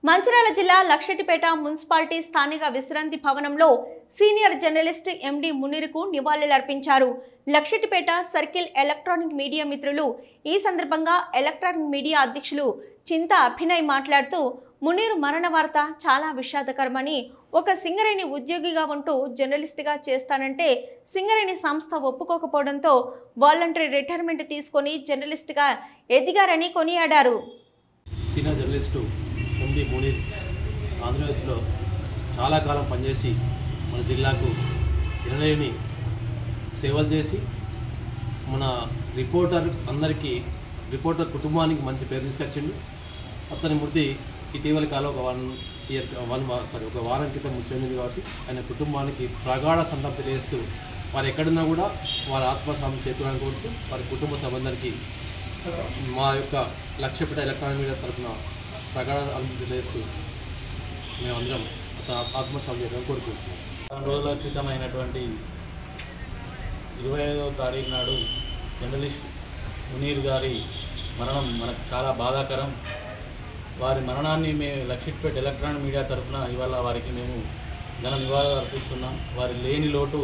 మంచిర్యాల జిల్లా లక్షటిపేట మున్సిపాలిటీ స్థానిక విశ్రాంతి భవనంలో సీనియర్ జర్నలిస్ట్ ఎండి మునీర్కు నివాళులర్పించారు. లక్షటిపేట సర్కిల్ ఎలక్ట్రానిక్ మీడియా మిత్రులు ఈ సందర్భంగా ఎలక్ట్రానిక్ మీడియా అధ్యక్షులు చింత అభినయ్ మాట్లాడుతూ మునీర్ మరణ వార్త చాలా విషాదకరమని, ఒక సింగరేణి ఉద్యోగిగా ఉంటూ జర్నలిస్ట్గా చేస్తానంటే సింగరేణి సంస్థ ఒప్పుకోకపోవడంతో వాలంటరీ రిటైర్మెంట్ తీసుకొని జర్నలిస్ట్గా ఎదిగారని కొనియాడారు. సీనియర్ జర్నలిస్టు ఎండి మునీర్ ఆంధ్రప్రదేశ్లో చాలా కాలం పనిచేసి మన జిల్లాకు ఎనలేని సేవలు చేసి మన రిపోర్టర్ కుటుంబానికి మంచి పేరు తీసుకొచ్చిండు. అతని మృతి ఇటీవల కాలం ఒక వారం క్రితం చెందింది కాబట్టి ఆయన కుటుంబానికి ప్రగాఢ సంతాపం తెలియజేస్తూ వారు ఎక్కడున్నా కూడా వారి ఆత్మశాంతి చేకూరాలని కోరుతూ వారి కుటుంబ సభ్యులందరికీ మా యొక్క లక్షపేట ఎలక్ట్రానిక్ మీడియా తరఫున ప్రగాఢ అనుభూతి తెలియజేస్తూ మేమందరం ఆత్మశాంతి చేయాలని కోరుకుంటున్నాం. 2 రోజుల క్రితమైనటువంటి 25వ తారీఖు నాడు జర్నలిస్ట్ మునీర్ గారి మరణం మనకు చాలా బాధాకరం. వారి మరణాన్ని మేము లక్షిట్పేట ఎలక్ట్రానిక్ మీడియా తరఫున ఇవాళ వారికి మేము ఘన నివాళులు అర్పిస్తున్నాం. వారి లేని లోటు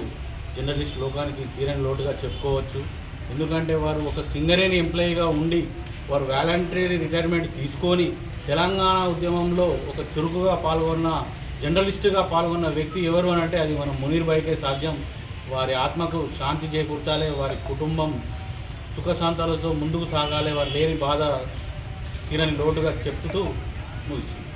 జర్నలిస్ట్ లోకానికి తీరని లోటుగా చెప్పుకోవచ్చు. ఎందుకంటే వారు ఒక సింగరేణి ఎంప్లాయీగా ఉండి వారు వాలంటరీ రిటైర్మెంట్ తీసుకొని తెలంగాణ ఉద్యమంలో ఒక చురుకుగా పాల్గొన్న జర్నలిస్టుగా పాల్గొన్న వ్యక్తి ఎవరు అని అంటే అది మన మునీర్ భాయ్కే సాధ్యం. వారి ఆత్మకు శాంతి చేకూర్చాలి, వారి కుటుంబం సుఖశాంతాలతో ముందుకు సాగాలి, వారు లేని బాధ తీరని లోటుగా చెప్తూ ముగిస్తుంది.